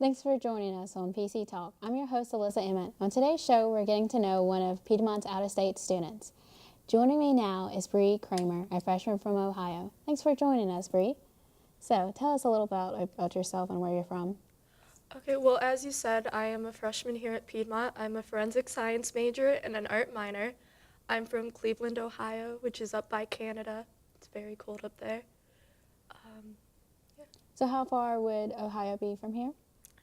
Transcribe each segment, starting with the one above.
Thanks for joining us on PC Talk. I'm your host, Alyssa Emmett. On today's show, we're getting to know one of Piedmont's out-of-state students. Joining me now is Bree Kramer, a freshman from Ohio. Thanks for joining us, Bree. So, tell us a little about yourself and where you're from. Okay, well, as you said, I am a freshman here at Piedmont. I'm a forensic science major and an art minor. I'm from Cleveland, Ohio, which is up by Canada. It's very cold up there. So, how far would Ohio be from here?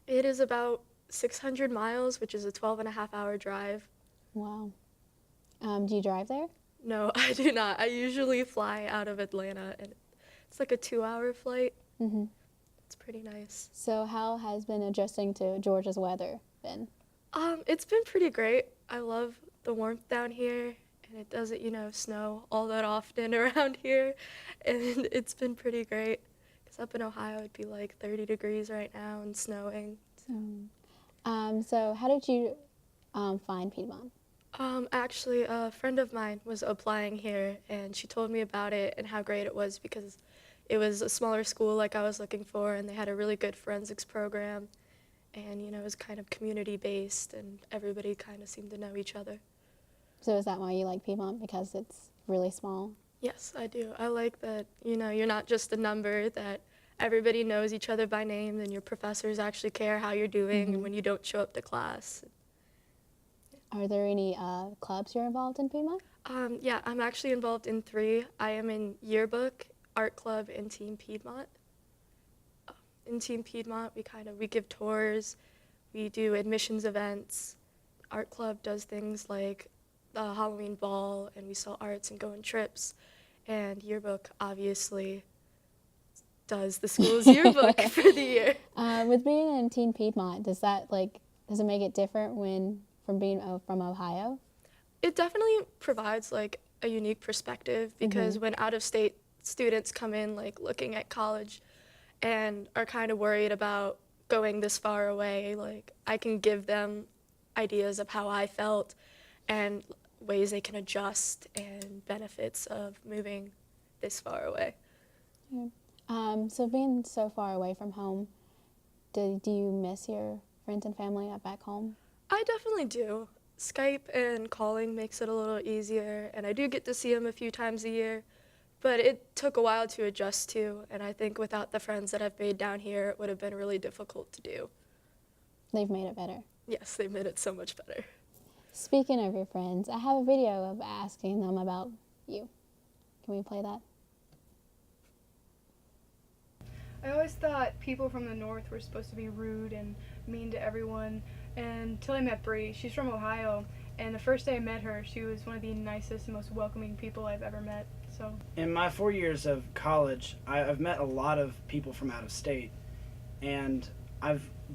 It is about 600 miles, which is a 12-and-a-half-hour drive. Wow. Do you drive there? No, I do not. I usually fly out of Atlanta, and it's like a 2-hour flight. Mm-hmm. It's pretty nice. So, how has been adjusting to Georgia's weather been? It's been pretty great. I love the warmth down here, and it doesn't, snow all that often around here, and it's been pretty great. Because up in Ohio, it'd be like 30 degrees right now and snowing. So how did you find Piedmont? Actually, a friend of mine was applying here, and she told me about it and how great it was because it was a smaller school like I was looking for, and they had a really good forensics program, and, it was kind of community-based, and everybody kind of seemed to know each other. So is that why you like Piedmont, because it's really small? Yes, I do. I like that, you're not just a number, that everybody knows each other by name, and your professors actually care how you're doing and when you don't show up to class. Are there any clubs you're involved in Piedmont? Yeah, I'm actually involved in 3. I am in yearbook, art club, and Team Piedmont. In Team Piedmont, we give tours, we do admissions events. Art club does things like the Halloween ball, and we sell arts and go on trips. And yearbook, obviously, does the school's yearbook for the year. With being in Team Piedmont, does it make it different from being from Ohio? It definitely provides like a unique perspective because when out-of-state students come in like looking at college and are kind of worried about going this far away, like I can give them ideas of how I felt and ways they can adjust and benefits of moving this far away. So being so far away from home, do you miss your friends and family back home? I definitely do. Skype and calling makes it a little easier, and I do get to see them a few times a year, but it took a while to adjust to, and I think without the friends that I've made down here, it would have been really difficult to do. They've made it better. Yes, they made it so much better. Speaking of your friends, I have a video of asking them about you. Can we play that? I always thought people from the north were supposed to be rude and mean to everyone, until I met Bree. She's from Ohio, and the first day I met her, she was one of the nicest and most welcoming people I've ever met. So, in my 4 years of college, I've met a lot of people from out of state, and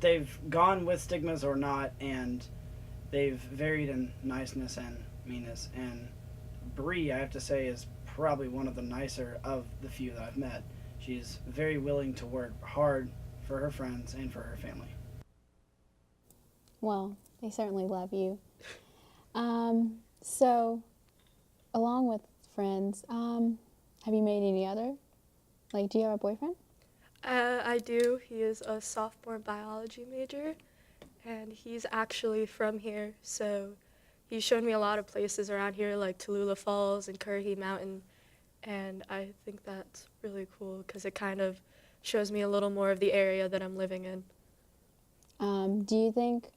they've gone with stigmas or not, and they've varied in niceness and meanness. And Bree, I have to say, is probably one of the nicer of the few that I've met. She's very willing to work hard for her friends and for her family. Well, they certainly love you. So, along with friends, have you made any other? Like, do you have a boyfriend? I do. He is a sophomore biology major, and he's actually from here, so he's shown me a lot of places around here, like Tallulah Falls and Currahee Mountain, and I think that's really cool because it kind of shows me a little more of the area that I'm living in. Do you think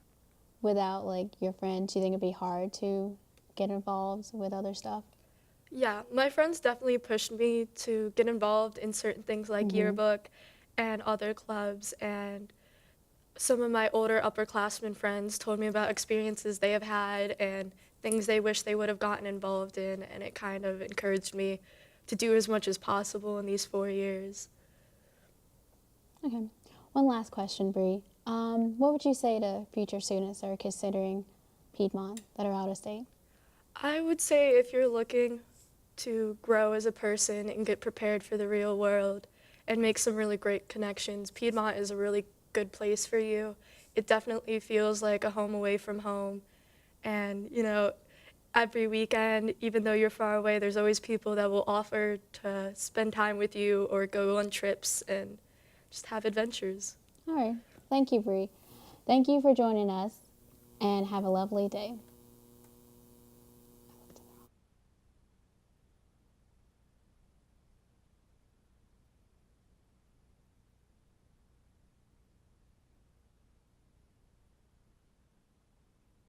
without your friends, do you think it'd be hard to get involved with other stuff? Yeah, my friends definitely pushed me to get involved in certain things like yearbook and other clubs, and some of my older upperclassmen friends told me about experiences they have had and things they wish they would have gotten involved in, and it kind of encouraged me to do as much as possible in these 4 years. Okay. One last question, Bree. What would you say to future students that are considering Piedmont that are out of state? I would say if you're looking to grow as a person and get prepared for the real world and make some really great connections, Piedmont is a really good place for you. It definitely feels like a home away from home. And, every weekend, even though you're far away, there's always people that will offer to spend time with you or go on trips and just have adventures. All right. Thank you, Bree. Thank you for joining us, and have a lovely day.